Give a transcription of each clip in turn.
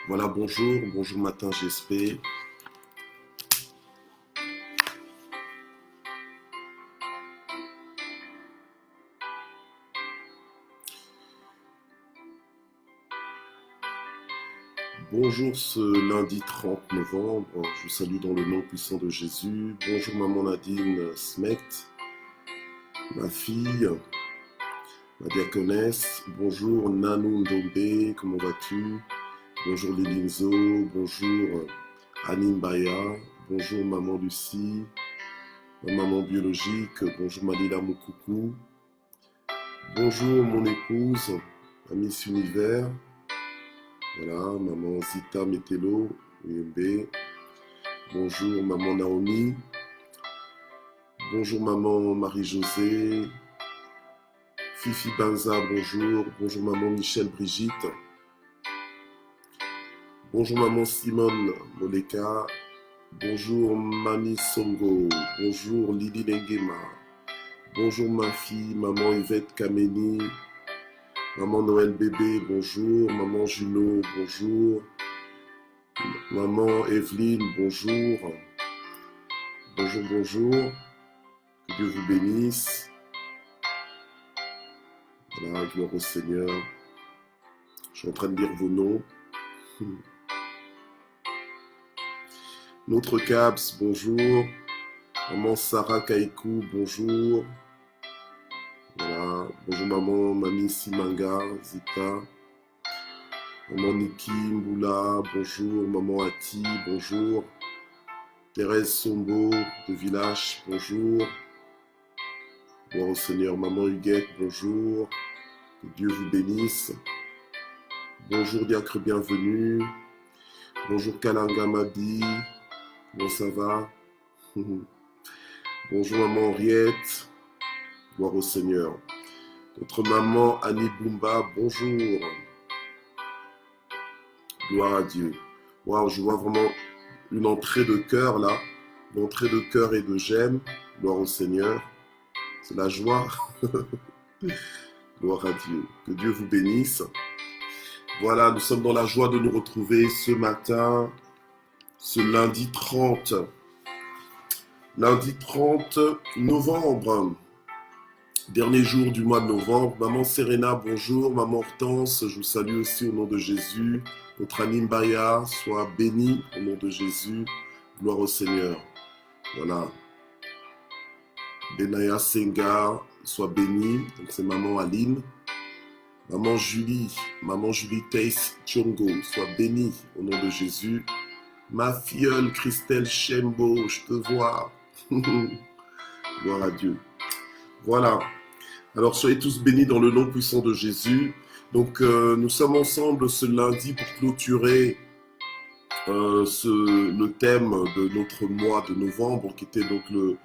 Voilà, bonjour, bonjour matin GSP. Bonjour ce lundi 30 novembre, je vous salue dans le nom puissant de Jésus. Bonjour maman Nadine Smet, ma fille, ma diaconesse. Bonjour Nanou Ndombe, comment vas-tu? Bonjour Lilinzo, bonjour Anine Baya, bonjour maman Lucie, ma maman biologique, bonjour Malila Moukoukou. Bonjour mon épouse, ma Miss Univers. Voilà, maman Zita Metelo, UMB. Bonjour maman Naomi. Bonjour maman Marie-Josée. Fifi Banza, bonjour. Bonjour maman Michel Brigitte. Bonjour maman Simone Moleka. Bonjour Mami Songo. Bonjour Lily Lengema. Bonjour ma fille, maman Yvette Kameni. Maman Noël Bébé, bonjour. Maman Juno, bonjour. Maman Evelyne, bonjour. Bonjour, bonjour. Que Dieu vous bénisse. Voilà, gloire au Seigneur. Je suis en train de lire vos noms. Notre Cabs, bonjour. Maman Sarah Kaikou, bonjour. Voilà, bonjour maman Mami Simanga, Zita. Maman Niki Mboula, bonjour. Maman Ati, bonjour. Thérèse Sombo de Village, bonjour. Gloire au Seigneur. Maman Huguette, bonjour. Que Dieu vous bénisse. Bonjour Diacre, bienvenue. Bonjour Kalanga Madi. Comment ça va? Bonjour maman Henriette. Gloire au Seigneur. Notre maman Annie Boumba, bonjour. Gloire à Dieu. Waouh, je vois vraiment une entrée de cœur là. Une entrée de cœur et de j'aime. Gloire au Seigneur. C'est la joie. Gloire à Dieu. Que Dieu vous bénisse. Voilà, nous sommes dans la joie de nous retrouver ce matin, ce lundi 30. Lundi 30 novembre. Dernier jour du mois de novembre. Maman Serena, bonjour. Maman Hortense, je vous salue aussi au nom de Jésus. Notre Anime Baya, soit béni au nom de Jésus. Gloire au Seigneur. Voilà. Benaya Senga, soit béni. Donc c'est maman Aline. Maman Julie Tace Chongo, soit bénie au nom de Jésus. Ma filleule Christelle Chembo, je te vois. Gloire à Dieu. Voilà. Alors soyez tous bénis dans le nom puissant de Jésus. Donc nous sommes ensemble ce lundi pour clôturer le thème de notre mois de novembre, qui était donc le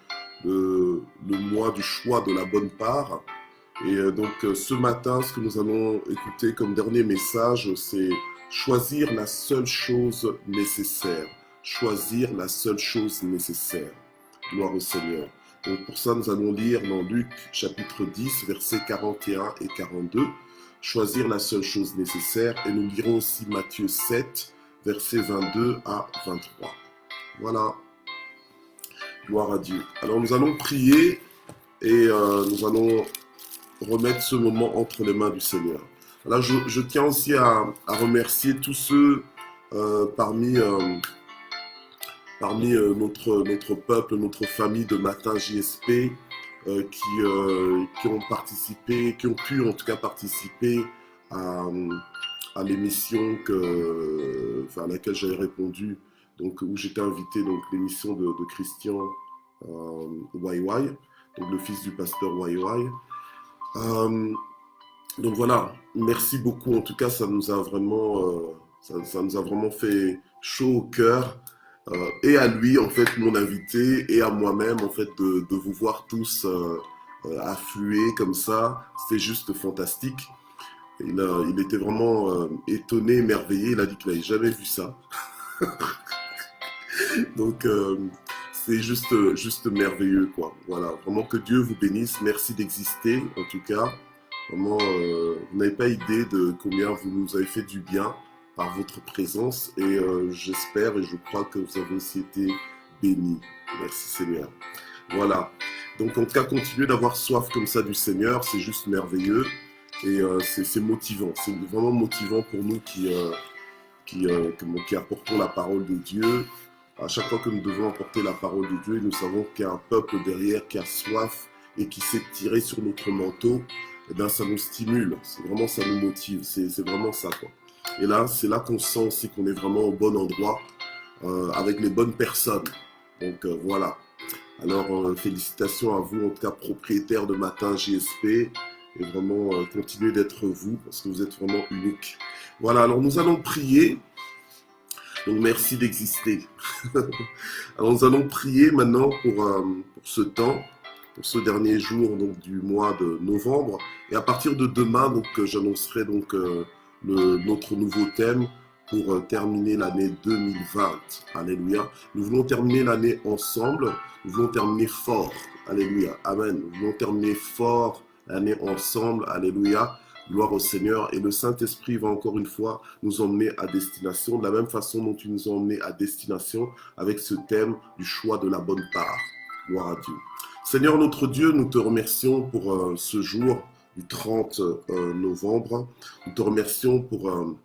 mois du choix de la bonne part. Et donc ce matin, ce que nous allons écouter comme dernier message, c'est choisir la seule chose nécessaire. Choisir la seule chose nécessaire. Gloire au Seigneur. Donc pour ça, nous allons lire dans Luc chapitre 10, versets 41 et 42. Choisir la seule chose nécessaire. Et nous lirons aussi Matthieu 7, versets 22 à 23. Voilà. Gloire à Dieu. Alors nous allons prier et nous allons remettre ce moment entre les mains du Seigneur. Là, je tiens aussi à remercier tous ceux parmi notre peuple, notre famille de Matin JSP qui ont participé, qui ont pu en tout cas participer à l'émission à laquelle j'avais répondu, donc où j'étais invité, donc l'émission de Christian YY, donc le fils du pasteur YY. Donc voilà, merci beaucoup. En tout cas, ça nous a vraiment, ça nous a vraiment fait chaud au cœur. Et à lui, en fait, mon invité, et à moi-même, en fait, de vous voir tous affluer comme ça. C'était juste fantastique. Il était vraiment étonné, émerveillé. Il a dit qu'il n'avait jamais vu ça. Donc, c'est juste merveilleux, quoi. Voilà, vraiment que Dieu vous bénisse. Merci d'exister, en tout cas. Vraiment, vous n'avez pas idée de combien vous nous avez fait du bien par votre présence et j'espère et je crois que vous avez aussi été bénis. Merci Seigneur. Voilà. Donc en tout cas, continuez d'avoir soif comme ça du Seigneur, c'est juste merveilleux et c'est motivant. C'est vraiment motivant pour nous qui apportons la parole de Dieu. À chaque fois que nous devons apporter la parole de Dieu, nous savons qu'il y a un peuple derrière qui a soif et qui s'est tiré sur notre manteau, et bien ça nous stimule, c'est vraiment ça nous motive, c'est vraiment ça quoi. Et là, c'est là qu'on sent aussi qu'on est vraiment au bon endroit, avec les bonnes personnes. Donc voilà. Alors félicitations à vous, en tout cas propriétaires de Matin JSP, et vraiment continuez d'être vous, parce que vous êtes vraiment unique. Voilà, alors nous allons prier. Donc merci d'exister. Alors nous allons prier maintenant pour ce temps, pour ce dernier jour donc, du mois de novembre. Et à partir de demain, donc j'annoncerai donc notre nouveau thème pour terminer l'année 2020. Alléluia. Nous voulons terminer l'année ensemble. Nous voulons terminer fort. Alléluia. Amen. Nous voulons terminer fort l'année ensemble. Alléluia. Gloire au Seigneur. Et le Saint-Esprit va encore une fois nous emmener à destination, de la même façon dont il nous a emmenés à destination avec ce thème du choix de la bonne part. Gloire à Dieu. Seigneur notre Dieu, nous te remercions pour ce jour du 30 novembre. Nous te remercions pour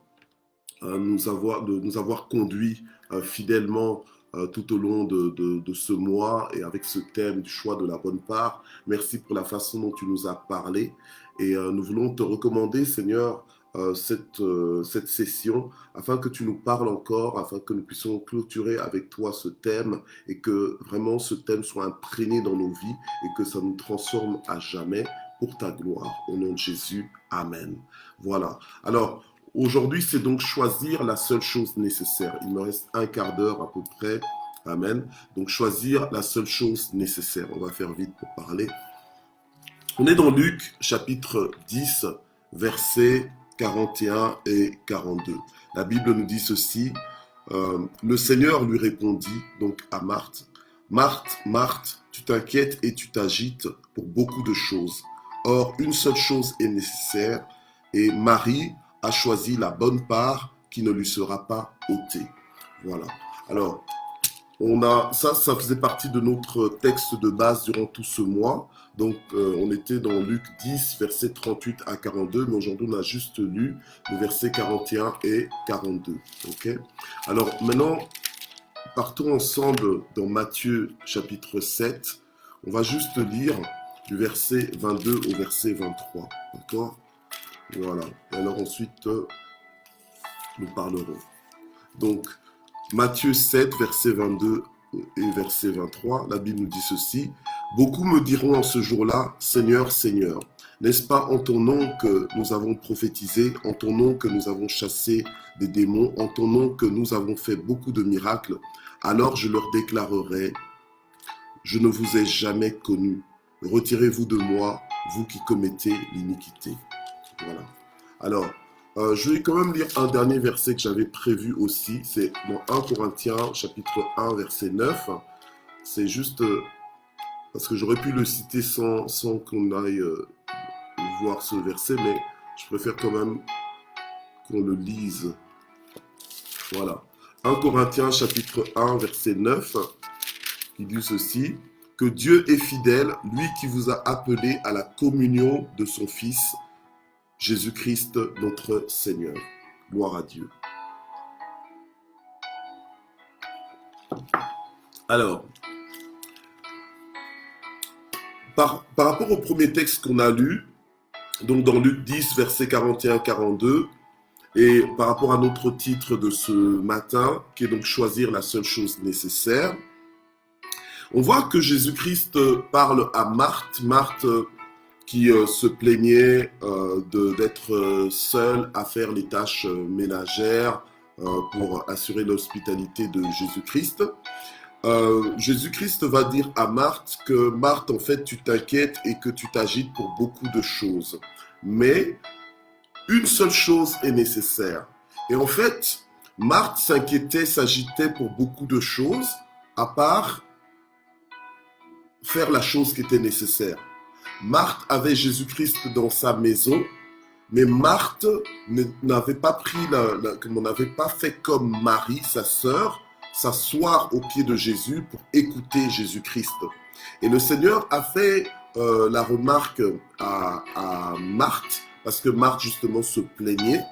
nous avoir conduits fidèlement tout au long de ce mois et avec ce thème du choix de la bonne part. Merci pour la façon dont tu nous as parlé. Et nous voulons te recommander, Seigneur, cette session, afin que tu nous parles encore, afin que nous puissions clôturer avec toi ce thème, et que vraiment ce thème soit imprégné dans nos vies, et que ça nous transforme à jamais pour ta gloire. Au nom de Jésus, Amen. Voilà. Alors, aujourd'hui, c'est donc choisir la seule chose nécessaire. Il me reste un quart d'heure à peu près. Amen. Donc, choisir la seule chose nécessaire. On va faire vite pour parler. On est dans Luc, chapitre 10, versets 41 et 42. La Bible nous dit ceci. Le Seigneur lui répondit, donc à Marthe, « Marthe, Marthe, tu t'inquiètes et tu t'agites pour beaucoup de choses. Or, une seule chose est nécessaire, et Marie a choisi la bonne part qui ne lui sera pas ôtée. » Voilà. Alors, ça faisait partie de notre texte de base durant tout ce mois. Donc, on était dans Luc 10, versets 38 à 42, mais aujourd'hui, on a juste lu les versets 41 et 42. Okay. Alors, maintenant, partons ensemble dans Matthieu, chapitre 7. On va juste lire du verset 22 au verset 23. D'accord ? Voilà. Et alors, ensuite, nous parlerons. Donc, Matthieu 7, verset 22 et verset 23, la Bible nous dit ceci. « Beaucoup me diront en ce jour-là, Seigneur, Seigneur, n'est-ce pas en ton nom que nous avons prophétisé, en ton nom que nous avons chassé des démons, en ton nom que nous avons fait beaucoup de miracles? Alors je leur déclarerai, je ne vous ai jamais connu. Retirez-vous de moi, vous qui commettez l'iniquité. » Voilà. Alors, je vais quand même lire un dernier verset que j'avais prévu aussi. C'est dans 1 Corinthiens, chapitre 1, verset 9. C'est juste parce que j'aurais pu le citer sans qu'on aille voir ce verset, mais je préfère quand même qu'on le lise. Voilà. 1 Corinthiens, chapitre 1, verset 9, qui dit ceci. « Que Dieu est fidèle, lui qui vous a appelé à la communion de son Fils, Jésus-Christ, notre Seigneur. » Gloire à Dieu. Alors, par rapport au premier texte qu'on a lu, donc dans Luc 10, versets 41-42, et par rapport à notre titre de ce matin, qui est donc choisir la seule chose nécessaire, on voit que Jésus-Christ parle à Marthe, qui se plaignait d'être seule à faire les tâches ménagères pour assurer l'hospitalité de Jésus-Christ. Jésus-Christ va dire à Marthe que Marthe, en fait, tu t'inquiètes et que tu t'agites pour beaucoup de choses. Mais une seule chose est nécessaire. Et en fait, Marthe s'inquiétait, s'agitait pour beaucoup de choses, à part faire la chose qui était nécessaire. Marthe avait Jésus-Christ dans sa maison, Mais Marthe n'avait pas pris n'avait pas fait comme Marie, sa sœur, s'asseoir aux pieds de Jésus pour écouter Jésus-Christ. Et le Seigneur a fait la remarque à Marthe, parce que Marthe justement se plaignait,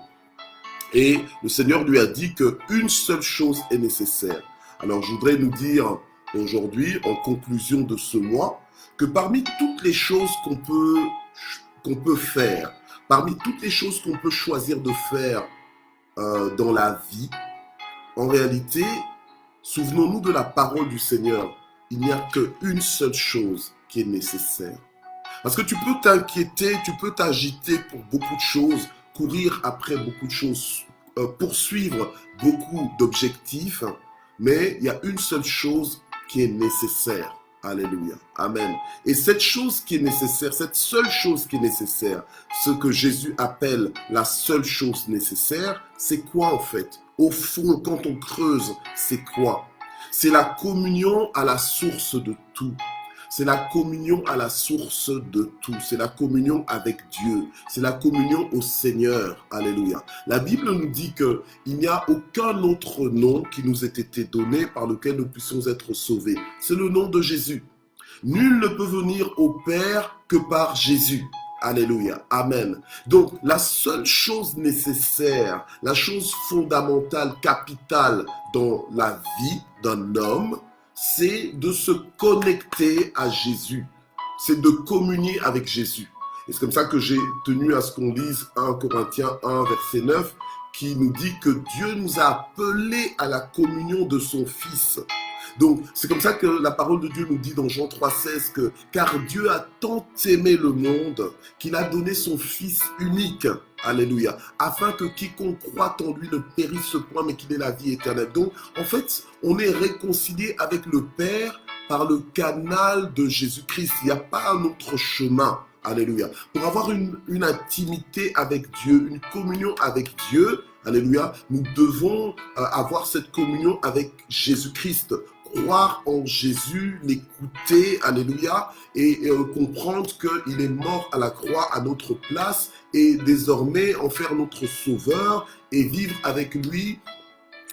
et le Seigneur lui a dit qu'une seule chose est nécessaire. Alors je voudrais nous dire aujourd'hui, en conclusion de ce mois, que parmi toutes les choses qu'on peut faire, parmi toutes les choses qu'on peut choisir de faire dans la vie, en réalité, souvenons-nous de la parole du Seigneur. Il n'y a qu'une seule chose qui est nécessaire. Parce que tu peux t'inquiéter, tu peux t'agiter pour beaucoup de choses, courir après beaucoup de choses, poursuivre beaucoup d'objectifs, mais il y a une seule chose qui est nécessaire. Alléluia. Amen. Et cette chose qui est nécessaire, cette seule chose qui est nécessaire, ce que Jésus appelle la seule chose nécessaire, c'est quoi en fait? Au fond, quand on creuse, c'est quoi? C'est la communion à la source de tout. C'est la communion à la source de tout. C'est la communion avec Dieu. C'est la communion au Seigneur. Alléluia. La Bible nous dit qu'il n'y a aucun autre nom qui nous ait été donné par lequel nous puissions être sauvés. C'est le nom de Jésus. Nul ne peut venir au Père que par Jésus. Alléluia. Amen. Donc, la seule chose nécessaire, la chose fondamentale, capitale dans la vie d'un homme, c'est de se connecter à Jésus. C'est de communier avec Jésus. Et c'est comme ça que j'ai tenu à ce qu'on lise 1 Corinthiens 1, verset 9, qui nous dit que Dieu nous a appelés à la communion de son Fils. Donc, c'est comme ça que la parole de Dieu nous dit dans Jean 3,16 que « Car Dieu a tant aimé le monde qu'il a donné son Fils unique, alléluia, afin que quiconque croit en lui ne périsse point, mais qu'il ait la vie éternelle. » Donc, en fait, on est réconcilié avec le Père par le canal de Jésus-Christ. Il n'y a pas un autre chemin. Alléluia. Pour avoir une intimité avec Dieu, une communion avec Dieu, alléluia, nous devons avoir cette communion avec Jésus-Christ. Croire en Jésus, l'écouter, alléluia, et comprendre qu'il est mort à la croix à notre place et désormais en faire notre sauveur et vivre avec lui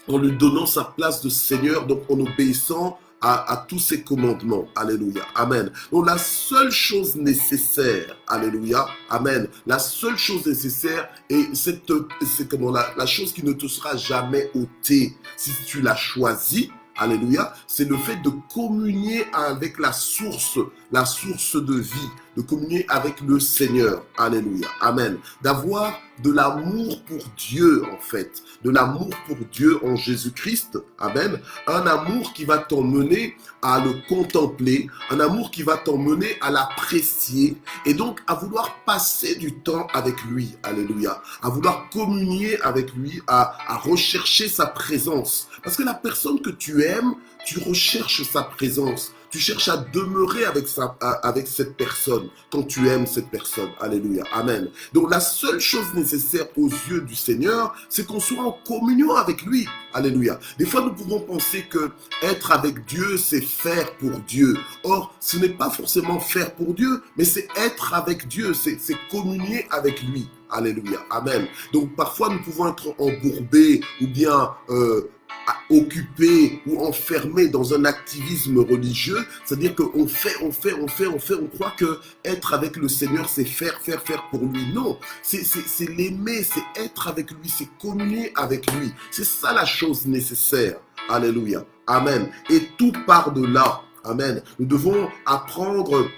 en lui donnant sa place de Seigneur, donc en obéissant à tous ses commandements. Alléluia. Amen. Donc la seule chose nécessaire, alléluia, amen, la seule chose nécessaire, et c'est comment la chose qui ne te sera jamais ôtée si tu l'as choisi, alléluia, c'est le fait de communier avec la source de vie, de communier avec le Seigneur, alléluia, amen, d'avoir de l'amour pour Dieu en fait, de l'amour pour Dieu en Jésus-Christ, amen, un amour qui va t'emmener à le contempler, un amour qui va t'emmener à l'apprécier et donc à vouloir passer du temps avec lui, alléluia, à vouloir communier avec lui, à rechercher sa présence, parce que la personne que tu aimes, tu recherches sa présence. Tu cherches à demeurer avec cette personne quand tu aimes cette personne. Alléluia. Amen. Donc la seule chose nécessaire aux yeux du Seigneur, c'est qu'on soit en communion avec lui. Alléluia. Des fois, nous pouvons penser que être avec Dieu, c'est faire pour Dieu. Or, ce n'est pas forcément faire pour Dieu, mais c'est être avec Dieu, c'est communier avec lui. Alléluia. Amen. Donc parfois, nous pouvons être embourbés ou bien occupé ou enfermé dans un activisme religieux, c'est-à-dire qu'on on croit que être avec le Seigneur, c'est faire pour lui. Non, c'est l'aimer, c'est être avec lui, c'est communier avec lui. C'est ça la chose nécessaire. Alléluia. Amen. Et tout part de là. Amen. Nous devons apprendre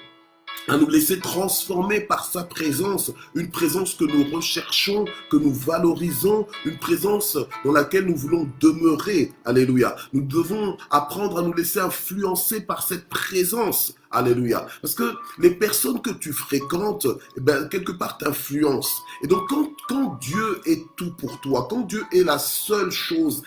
à nous laisser transformer par sa présence, une présence que nous recherchons, que nous valorisons, une présence dans laquelle nous voulons demeurer. Alléluia. Nous devons apprendre à nous laisser influencer par cette présence. Alléluia. Parce que les personnes que tu fréquentes, quelque part t'influencent. Et donc quand Dieu est tout pour toi, quand Dieu est la seule chose,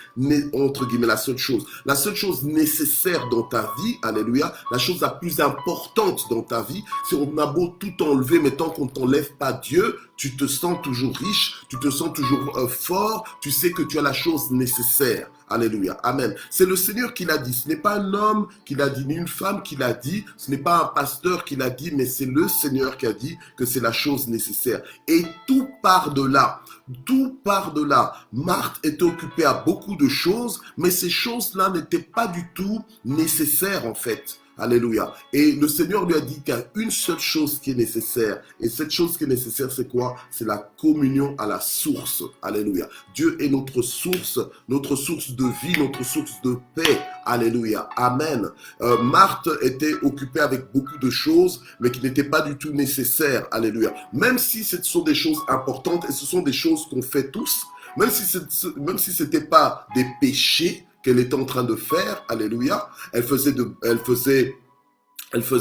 entre guillemets la seule chose nécessaire dans ta vie, alléluia, la chose la plus importante dans ta vie, si on a beau tout enlever, mais tant qu'on ne t'enlève pas Dieu, tu te sens toujours riche, tu te sens toujours fort, tu sais que tu as la chose nécessaire. Alléluia. Amen. C'est le Seigneur qui l'a dit. Ce n'est pas un homme qui l'a dit, ni une femme qui l'a dit. Ce n'est pas un pasteur qui l'a dit, mais c'est le Seigneur qui a dit que c'est la chose nécessaire. Et tout part de là. Tout part de là. Marthe était occupée à beaucoup de choses, mais ces choses-là n'étaient pas du tout nécessaires en fait. Alléluia. Et le Seigneur lui a dit qu'il y a une seule chose qui est nécessaire. Et cette chose qui est nécessaire, c'est quoi? C'est la communion à la source. Alléluia. Dieu est notre source de vie, notre source de paix. Alléluia. Amen. Marthe était occupée avec beaucoup de choses, mais qui n'étaient pas du tout nécessaires. Alléluia. Même si ce sont des choses importantes et ce sont des choses qu'on fait tous, même si c'était pas des péchés qu'elle était en train de faire, alléluia, elle faisait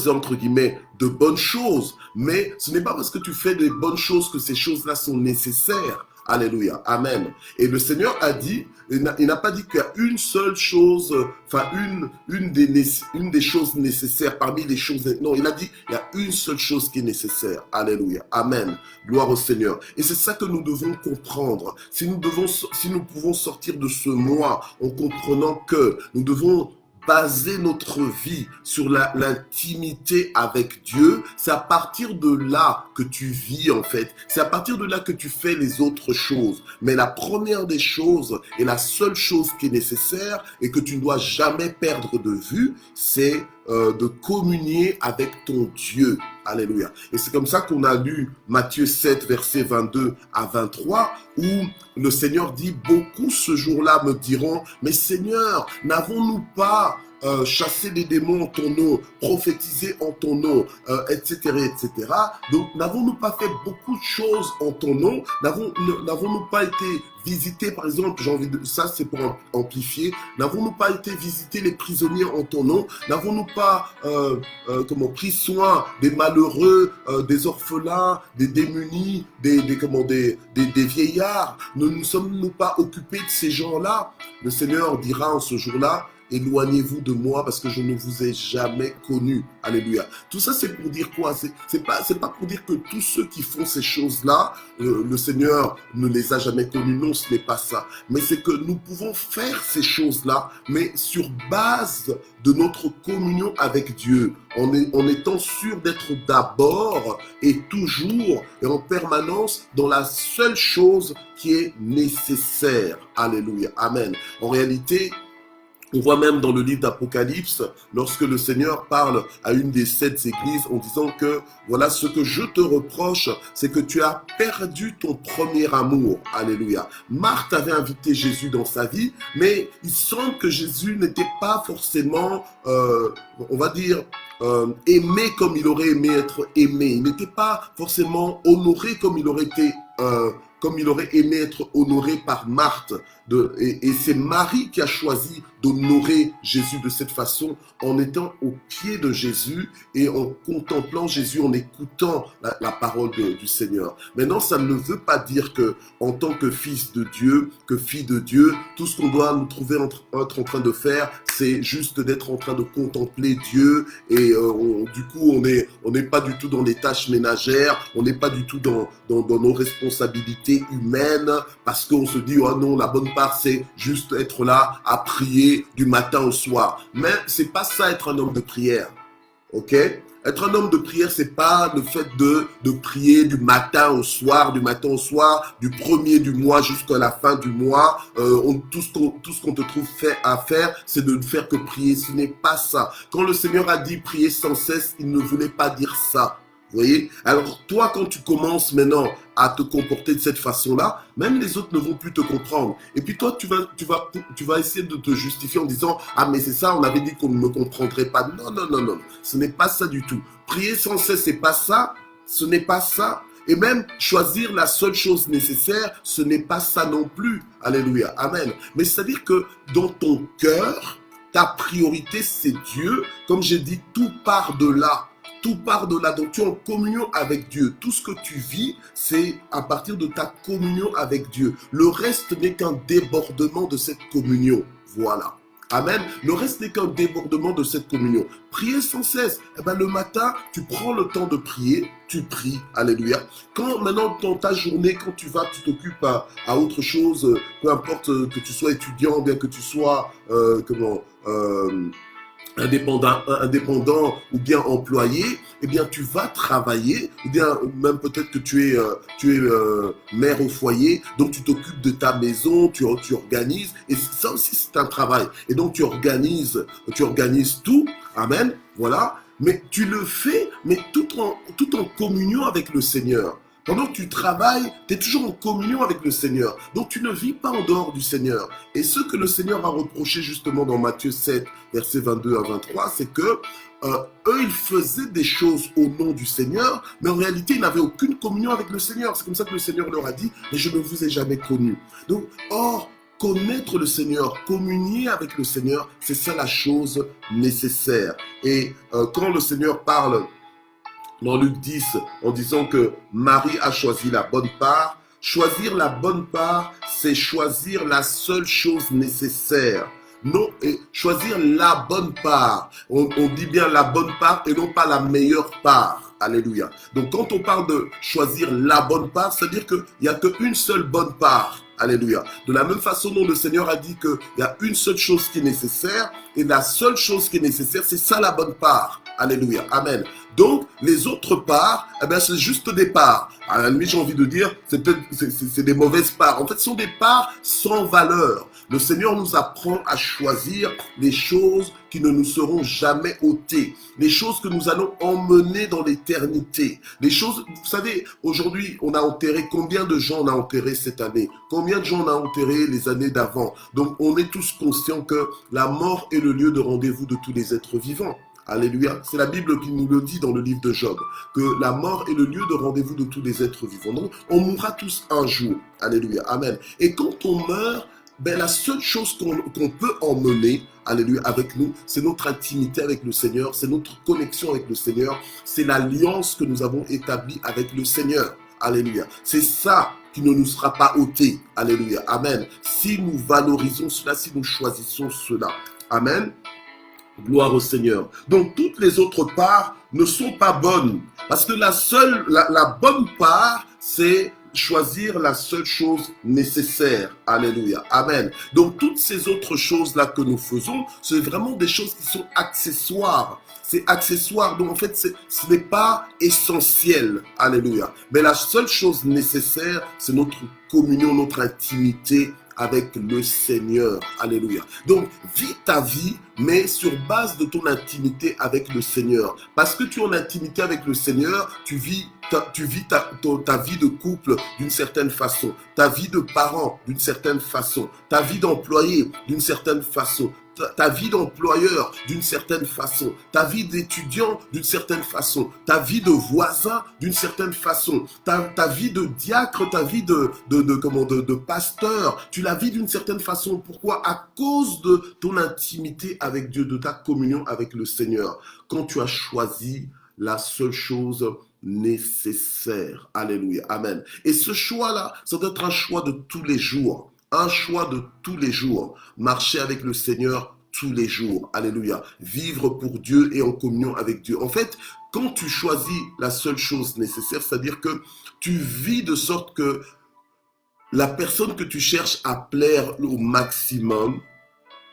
entre guillemets de bonnes choses, mais ce n'est pas parce que tu fais des bonnes choses que ces choses-là sont nécessaires. Alléluia, amen. Et le Seigneur a dit, il n'a pas dit qu'il y a une seule chose, enfin une des choses nécessaires parmi les choses. Non, il a dit il y a une seule chose qui est nécessaire. Alléluia, amen. Gloire au Seigneur. Et c'est ça que nous devons comprendre. Si nous pouvons sortir de ce moi en comprenant que nous devons baser notre vie sur l'intimité avec Dieu, c'est à partir de là que tu vis en fait. C'est à partir de là que tu fais les autres choses. Mais la première des choses et la seule chose qui est nécessaire et que tu ne dois jamais perdre de vue, c'est de communier avec ton Dieu. Alléluia. Et c'est comme ça qu'on a lu Matthieu 7, versets 22 à 23, où le Seigneur dit, beaucoup ce jour-là me diront, mais Seigneur, n'avons-nous pas chassé des démons en ton nom, prophétisé en ton nom, etc., etc. Donc, n'avons-nous pas fait beaucoup de choses en ton nom? N'avons-nous pas été visiter, par exemple, ça c'est pour amplifier, n'avons-nous pas été visiter les prisonniers en ton nom? N'avons-nous pas pris soin des malheureux, des orphelins, des démunis, des vieillards? Ne nous sommes-nous pas occupés de ces gens-là? Le Seigneur dira en ce jour-là, éloignez-vous de moi parce que je ne vous ai jamais connu. Alléluia. Tout ça, c'est pour dire quoi? C'est pas pour dire que tous ceux qui font ces choses-là, le Seigneur ne les a jamais connus. Non, ce n'est pas ça. Mais c'est que nous pouvons faire ces choses-là, mais sur base de notre communion avec Dieu, en étant sûr d'être d'abord et toujours et en permanence dans la seule chose qui est nécessaire. Alléluia. Amen. En réalité, on voit même dans le livre d'Apocalypse, lorsque le Seigneur parle à une des 7 églises en disant que voilà, ce que je te reproche, c'est que tu as perdu ton premier amour. Alléluia. Marthe avait invité Jésus dans sa vie, mais il semble que Jésus n'était pas forcément, on va dire, aimé comme il aurait aimé être aimé. Il n'était pas forcément honoré comme il aurait été comme il aurait aimé être honoré par Marthe. Et c'est Marie qui a choisi d'honorer Jésus de cette façon, en étant au pied de Jésus et en contemplant Jésus, en écoutant la parole du Seigneur. Maintenant, ça ne veut pas dire que, en tant que fils de Dieu, que fille de Dieu, tout ce qu'on doit nous trouver être en train de faire, c'est juste d'être en train de contempler Dieu. Et du coup, on n'est pas du tout dans les tâches ménagères, on n'est pas du tout dans nos responsabilités humaines, parce qu'on se dit, oh non, la bonne part, c'est juste être là à prier du matin au soir. Mais c'est pas ça être un homme de prière. Ok? Être un homme de prière, c'est pas le fait de prier du matin au soir, du premier du mois jusqu'à la fin du mois. Tout ce qu'on te trouve fait à faire, c'est de ne faire que prier. Ce n'est pas ça. Quand le Seigneur a dit prier sans cesse, il ne voulait pas dire ça. Vous voyez? Alors toi, quand tu commences maintenant à te comporter de cette façon-là, même les autres ne vont plus te comprendre. Et puis toi, tu vas essayer de te justifier en disant « Ah, mais c'est ça, on avait dit qu'on ne me comprendrait pas. » Non, non, non, non. Ce n'est pas ça du tout. Prier sans cesse, c'est pas ça. Ce n'est pas ça. Et même choisir la seule chose nécessaire, ce n'est pas ça non plus. Alléluia. Amen. Mais c'est-à-dire que dans ton cœur, ta priorité, c'est Dieu. Comme j'ai dit, tout part de là. Tout part de là, donc tu es en communion avec Dieu. Tout ce que tu vis, c'est à partir de ta communion avec Dieu. Le reste n'est qu'un débordement de cette communion. Voilà. Amen. Le reste n'est qu'un débordement de cette communion. Priez sans cesse. Eh ben, le matin, tu prends le temps de prier, tu pries. Alléluia. Quand maintenant, dans ta journée, quand tu vas, tu t'occupes à autre chose, peu importe que tu sois étudiant, bien que tu sois, indépendant ou bien employé, eh bien tu vas travailler, ou bien même peut-être que tu es mère au foyer, donc tu t'occupes de ta maison, tu organises, et ça aussi c'est un travail. Et donc tu organises tout, amen, voilà, mais tu le fais, mais tout en communion avec le Seigneur. Pendant que tu travailles, tu es toujours en communion avec le Seigneur. Donc tu ne vis pas en dehors du Seigneur. Et ce que le Seigneur a reproché justement dans Matthieu 7, versets 22 à 23, c'est que eux, ils faisaient des choses au nom du Seigneur, mais en réalité, ils n'avaient aucune communion avec le Seigneur. C'est comme ça que le Seigneur leur a dit, mais je ne vous ai jamais connus. Donc, connaître le Seigneur, communier avec le Seigneur, c'est ça la chose nécessaire. Et quand le Seigneur parle dans Luc 10, en disant que Marie a choisi la bonne part. Choisir la bonne part, c'est choisir la seule chose nécessaire. Non, et choisir la bonne part. On dit bien la bonne part et non pas la meilleure part. Alléluia. Donc quand on parle de choisir la bonne part, c'est-à-dire qu'il n'y a qu'une seule bonne part. Alléluia. De la même façon dont le Seigneur a dit qu'il y a une seule chose qui est nécessaire, et la seule chose qui est nécessaire, c'est ça la bonne part. Alléluia. Amen. Donc, les autres parts, eh bien, c'est juste des parts. À la limite, j'ai envie de dire, c'est des mauvaises parts. En fait, ce sont des parts sans valeur. Le Seigneur nous apprend à choisir les choses qui ne nous seront jamais ôtées. Les choses que nous allons emmener dans l'éternité. Les choses, vous savez, aujourd'hui, on a enterré, combien de gens on a enterré cette année? Combien de gens on a enterré les années d'avant? Donc, on est tous conscients que la mort est le lieu de rendez-vous de tous les êtres vivants. Alléluia. C'est la Bible qui nous le dit dans le livre de Job, que la mort est le lieu de rendez-vous de tous les êtres vivants. Donc, on mourra tous un jour. Alléluia. Amen. Et quand on meurt, ben, la seule chose qu'on peut emmener, alléluia, avec nous, c'est notre intimité avec le Seigneur, c'est notre connexion avec le Seigneur, c'est l'alliance que nous avons établie avec le Seigneur. Alléluia. C'est ça qui ne nous sera pas ôté. Alléluia. Amen. Si nous valorisons cela, si nous choisissons cela. Amen. Gloire au Seigneur. Donc, toutes les autres parts ne sont pas bonnes. Parce que la bonne part, c'est choisir la seule chose nécessaire. Alléluia. Amen. Donc, toutes ces autres choses-là que nous faisons, c'est vraiment des choses qui sont accessoires. C'est accessoire. Donc, en fait, ce n'est pas essentiel. Alléluia. Mais la seule chose nécessaire, c'est notre communion, notre intimité avec le Seigneur. Alléluia. Donc, vis ta vie, mais sur base de ton intimité avec le Seigneur. Parce que tu es en intimité avec le Seigneur, tu vis ta vie de couple d'une certaine façon, ta vie de parent d'une certaine façon, ta vie d'employé d'une certaine façon, ta vie d'employeur d'une certaine façon, ta vie d'étudiant d'une certaine façon, ta vie de voisin d'une certaine façon, ta vie de diacre, ta vie de pasteur, tu la vis d'une certaine façon. Pourquoi? À cause de ton intimité avec Dieu, de ta communion avec le Seigneur. Quand tu as choisi la seule chose nécessaire. Alléluia. Amen. Et ce choix-là, ça doit être un choix de tous les jours. Un choix de tous les jours. Marcher avec le Seigneur tous les jours. Alléluia. Vivre pour Dieu et en communion avec Dieu. En fait, quand tu choisis la seule chose nécessaire, c'est-à-dire que tu vis de sorte que la personne que tu cherches à plaire au maximum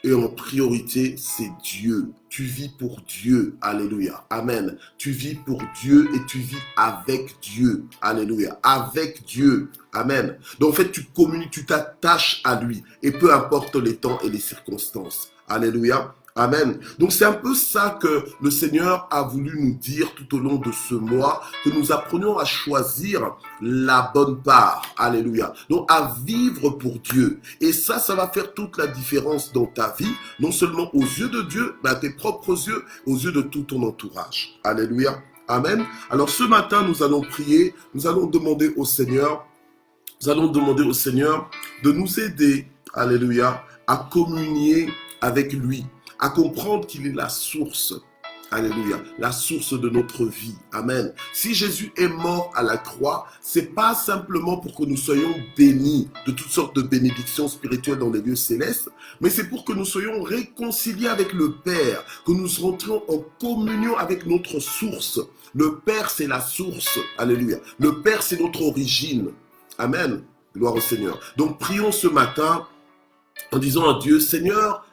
et en priorité, c'est Dieu. Tu vis pour Dieu. Alléluia. Amen. Tu vis pour Dieu et tu vis avec Dieu. Alléluia. Avec Dieu. Amen. Donc en fait, tu communiques, tu t'attaches à lui. Et peu importe les temps et les circonstances. Alléluia. Amen. Donc c'est un peu ça que le Seigneur a voulu nous dire tout au long de ce mois, que nous apprenions à choisir la bonne part. Alléluia. Donc à vivre pour Dieu. Et ça va faire toute la différence dans ta vie, non seulement aux yeux de Dieu, mais à tes propres yeux, aux yeux de tout ton entourage. Alléluia. Amen. Alors ce matin, nous allons prier, nous allons demander au Seigneur, de nous aider, alléluia, à communier avec lui, à comprendre qu'il est la source, Alléluia. La source de notre vie. Amen. Si Jésus est mort à la croix, c'est pas simplement pour que nous soyons bénis de toutes sortes de bénédictions spirituelles dans les lieux célestes, mais c'est pour que nous soyons réconciliés avec le Père, que nous rentrions en communion avec notre source. Le Père, c'est la source. Alléluia. Le Père, c'est notre origine. Amen. Gloire au Seigneur. Donc, prions ce matin en disant à Dieu, Seigneur,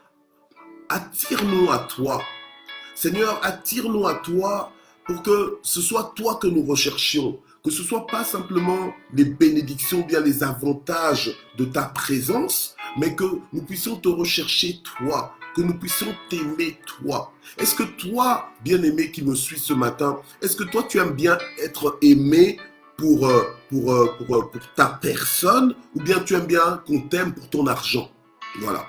attire-nous à toi. Seigneur, attire-nous à toi pour que ce soit toi que nous recherchions, que ce ne soit pas simplement les bénédictions, bien les avantages de ta présence, mais que nous puissions te rechercher toi, que nous puissions t'aimer toi. Est-ce que toi, bien-aimé qui me suis ce matin, est-ce que toi tu aimes bien être aimé pour ta personne, ou bien tu aimes bien qu'on t'aime pour ton argent? Voilà.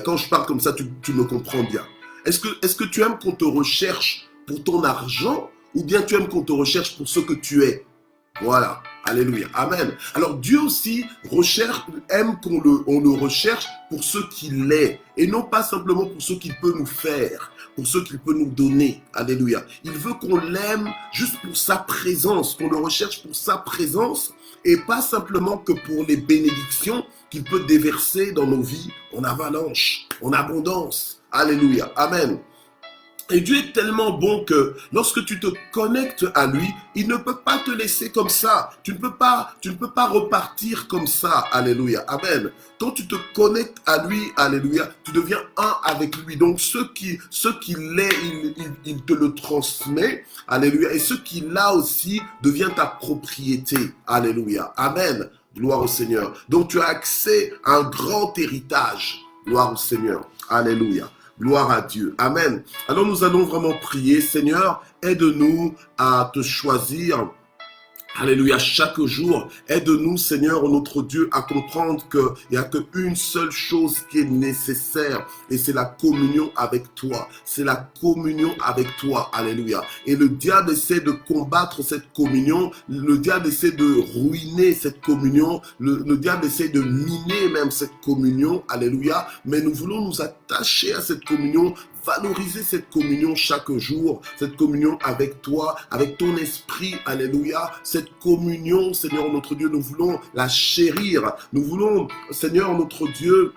Quand je parle comme ça, tu me comprends bien. Est-ce que tu aimes qu'on te recherche pour ton argent ou bien tu aimes qu'on te recherche pour ce que tu es? Voilà. Alléluia. Amen. Alors Dieu aussi aime on le recherche pour ce qu'il est et non pas simplement pour ce qu'il peut nous faire, pour ce qu'il peut nous donner. Alléluia. Il veut qu'on l'aime juste pour sa présence, qu'on le recherche pour sa présence et pas simplement que pour les bénédictions qu'il peut déverser dans nos vies en avalanche, en abondance. Alléluia. Amen. Et Dieu est tellement bon que lorsque tu te connectes à lui, il ne peut pas te laisser comme ça. Tu ne peux pas repartir comme ça. Alléluia. Amen. Quand tu te connectes à lui, alléluia, tu deviens un avec lui. Donc ce qu'il est, il te le transmet. Alléluia. Et ce qu'il a aussi devient ta propriété. Alléluia. Amen. Gloire au Seigneur. Donc tu as accès à un grand héritage. Gloire au Seigneur. Alléluia. Gloire à Dieu. Amen. Alors nous allons vraiment prier. Seigneur, aide-nous à te choisir. Alléluia, chaque jour, aide-nous, Seigneur, notre Dieu, à comprendre qu'il n'y a qu'une seule chose qui est nécessaire, et c'est la communion avec toi. C'est la communion avec toi. Alléluia. Et le diable essaie de combattre cette communion, le diable essaie de ruiner cette communion, le diable essaie de miner même cette communion. Alléluia. Mais nous voulons nous attacher à cette communion, valoriser cette communion chaque jour, cette communion avec toi, avec ton esprit, alléluia, cette communion, Seigneur notre Dieu, nous voulons la chérir, nous voulons, Seigneur notre Dieu,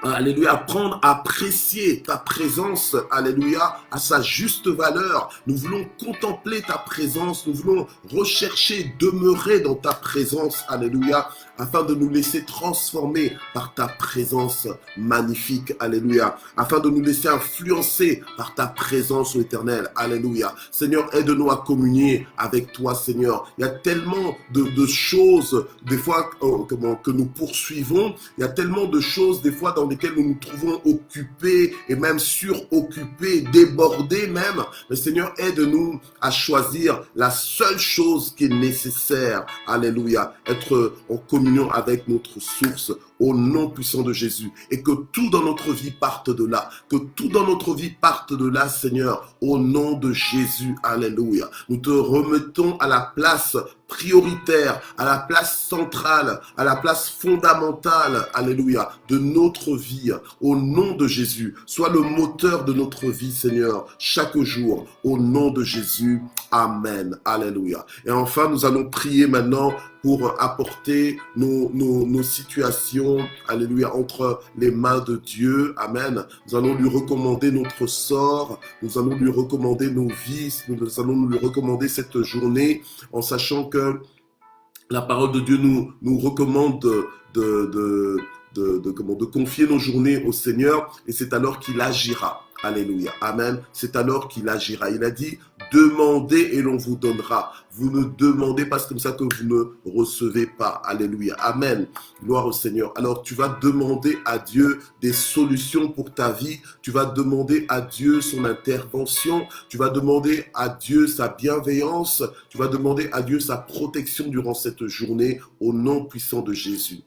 alléluia, apprendre à apprécier ta présence, alléluia, à sa juste valeur. Nous voulons contempler ta présence, nous voulons rechercher, demeurer dans ta présence, alléluia, afin de nous laisser transformer par ta présence magnifique, alléluia, afin de nous laisser influencer par ta présence éternelle, alléluia. Seigneur, aide-nous à communier avec toi, Seigneur. Il y a tellement de choses, des fois, que nous poursuivons, il y a tellement de choses, des fois, dans lesquelles nous nous trouvons occupés et même suroccupés, débordés même. Mais Seigneur, aide-nous à choisir la seule chose qui est nécessaire, alléluia, être en communion avec notre source au nom puissant de Jésus, et que tout dans notre vie parte de là, que tout dans notre vie parte de là, Seigneur, au nom de Jésus, alléluia. Nous te remettons à la place prioritaire, à la place centrale, à la place fondamentale, alléluia, de notre vie, au nom de Jésus. Sois le moteur de notre vie, Seigneur, chaque jour, au nom de Jésus, amen, alléluia. Et enfin, nous allons prier maintenant pour apporter nos situations, alléluia, entre les mains de Dieu, amen. Nous allons lui recommander notre sort, nous allons lui recommander nos vies, nous allons lui recommander cette journée, en sachant que la parole de Dieu nous recommande de confier nos journées au Seigneur, et c'est alors qu'il agira. Alléluia. Amen. C'est alors qu'il agira. Il a dit, demandez et l'on vous donnera. Vous ne demandez pas, c'est comme ça que vous ne recevez pas. Alléluia. Amen. Gloire au Seigneur. Alors, tu vas demander à Dieu des solutions pour ta vie. Tu vas demander à Dieu son intervention. Tu vas demander à Dieu sa bienveillance. Tu vas demander à Dieu sa protection durant cette journée au nom puissant de Jésus.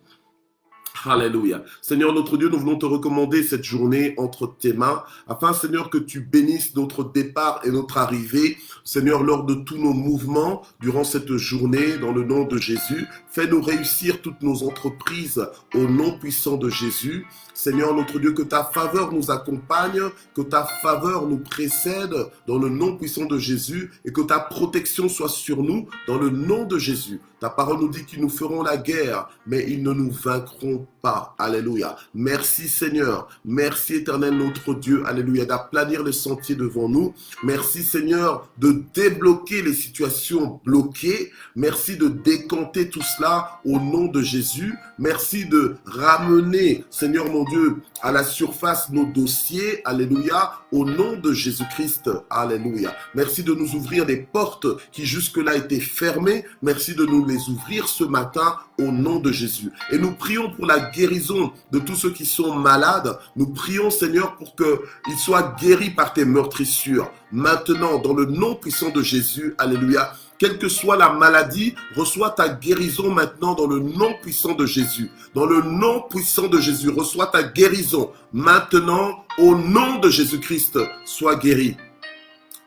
Alléluia. Seigneur notre Dieu, nous voulons te recommander cette journée entre tes mains, afin, Seigneur, que tu bénisses notre départ et notre arrivée, Seigneur, lors de tous nos mouvements, durant cette journée, dans le nom de Jésus. Fais-nous réussir toutes nos entreprises au nom puissant de Jésus. Seigneur notre Dieu, que ta faveur nous accompagne, que ta faveur nous précède dans le nom puissant de Jésus et que ta protection soit sur nous dans le nom de Jésus. Ta parole nous dit qu'ils nous feront la guerre, mais ils ne nous vaincront pas. Alléluia. Merci Seigneur. Merci Éternel notre Dieu. Alléluia. D'aplanir les sentiers devant nous. Merci Seigneur de débloquer les situations bloquées. Merci de décanter tout cela au nom de Jésus. Merci de ramener, Seigneur mon Dieu, à la surface nos dossiers. Alléluia. Au nom de Jésus-Christ. Alléluia. Merci de nous ouvrir des portes qui jusque-là étaient fermées. Merci de nous les ouvrir ce matin au nom de Jésus. Et nous prions pour la guérison de tous ceux qui sont malades. Nous prions, Seigneur, pour qu'ils soient guéris par tes meurtrissures. Maintenant, dans le nom puissant de Jésus, alléluia, quelle que soit la maladie, reçois ta guérison maintenant dans le nom puissant de Jésus. Dans le nom puissant de Jésus, reçois ta guérison maintenant au nom de Jésus-Christ. Sois guéri.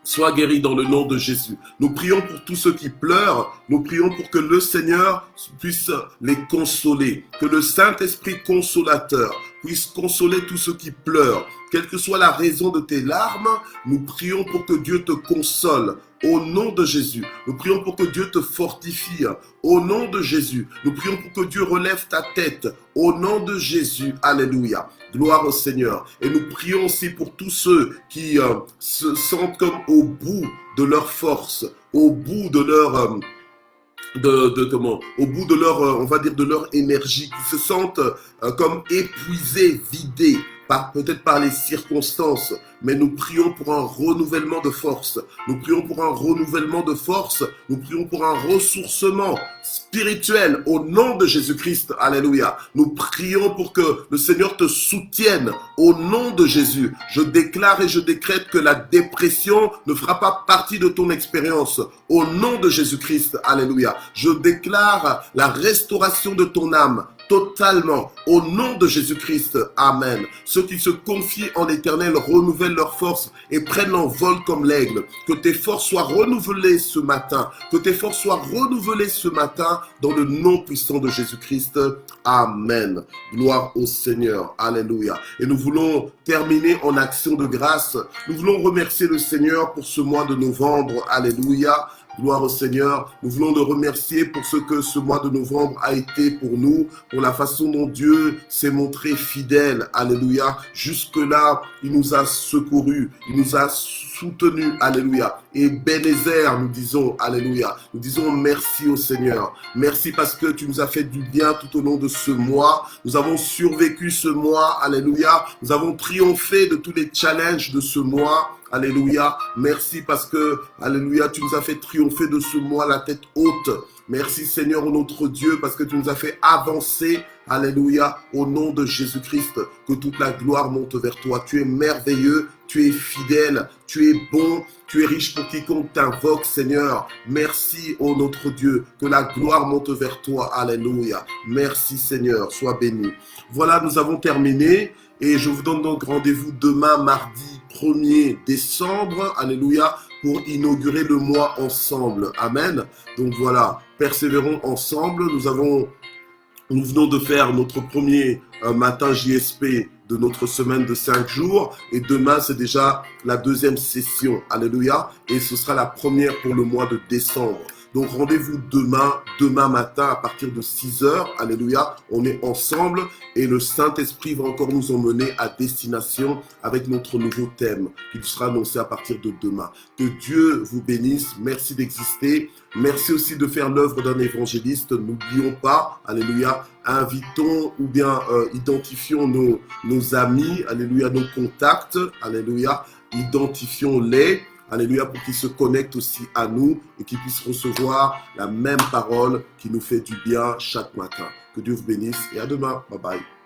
Sois guéri dans le nom de Jésus. Nous prions pour tous ceux qui pleurent. Nous prions pour que le Seigneur puisse les consoler. Que le Saint-Esprit consolateur puisse consoler tous ceux qui pleurent. Quelle que soit la raison de tes larmes, nous prions pour que Dieu te console. Au nom de Jésus, nous prions pour que Dieu te fortifie. Au nom de Jésus, nous prions pour que Dieu relève ta tête. Au nom de Jésus, alléluia. Gloire au Seigneur. Et nous prions aussi pour tous ceux qui se sentent comme au bout de leur force, au bout de leur... au bout de leur, on va dire, de leur énergie, qui se sentent comme épuisés, vidés, peut-être par les circonstances, mais nous prions pour un renouvellement de force. Nous prions pour un renouvellement de force. Nous prions pour un ressourcement spirituel au nom de Jésus-Christ. Alléluia. Nous prions pour que le Seigneur te soutienne au nom de Jésus. Je déclare et je décrète que la dépression ne fera pas partie de ton expérience au nom de Jésus-Christ. Alléluia. Je déclare la restauration de ton âme totalement, au nom de Jésus-Christ. Amen. Ceux qui se confient en l'Éternel renouvellent leurs forces et prennent l'envol comme l'aigle. Que tes forces soient renouvelées ce matin. Que tes forces soient renouvelées ce matin dans le nom puissant de Jésus-Christ. Amen. Gloire au Seigneur. Alléluia. Et nous voulons terminer en action de grâce. Nous voulons remercier le Seigneur pour ce mois de novembre. Alléluia. Gloire au Seigneur. Nous voulons le remercier pour ce que ce mois de novembre a été pour nous, pour la façon dont Dieu s'est montré fidèle. Alléluia. Jusque-là, il nous a secourus, il nous a soutenus. Alléluia. Et Ebenezer, nous disons, alléluia. Nous disons merci au Seigneur. Merci parce que tu nous as fait du bien tout au long de ce mois. Nous avons survécu ce mois. Alléluia. Nous avons triomphé de tous les challenges de ce mois. Alléluia. Merci parce que, alléluia, tu nous as fait triompher de ce mois la tête haute. Merci Seigneur notre Dieu parce que tu nous as fait avancer. Alléluia. Au nom de Jésus-Christ, que toute la gloire monte vers toi. Tu es merveilleux, tu es fidèle, tu es bon, tu es riche pour quiconque t'invoque, Seigneur. Merci, ô notre Dieu, que la gloire monte vers toi. Alléluia. Merci Seigneur, sois béni. Voilà, nous avons terminé et je vous donne donc rendez-vous demain, mardi 1er décembre, alléluia, pour inaugurer le mois ensemble. Amen. Donc voilà, persévérons ensemble. Nous venons de faire notre premier matin JSP de notre semaine de 5 jours. Et demain, c'est déjà la deuxième session. Alléluia. Et ce sera la première pour le mois de décembre. Donc rendez-vous demain matin à partir de 6 heures. Alléluia. On est ensemble et le Saint-Esprit va encore nous emmener à destination avec notre nouveau thème qui vous sera annoncé à partir de demain. Que Dieu vous bénisse. Merci d'exister. Merci aussi de faire l'œuvre d'un évangéliste. N'oublions pas, alléluia, invitons ou bien identifions nos amis, alléluia, nos contacts, alléluia, identifions-les. Alléluia, pour qu'ils se connectent aussi à nous et qu'ils puissent recevoir la même parole qui nous fait du bien chaque matin. Que Dieu vous bénisse et à demain. Bye bye.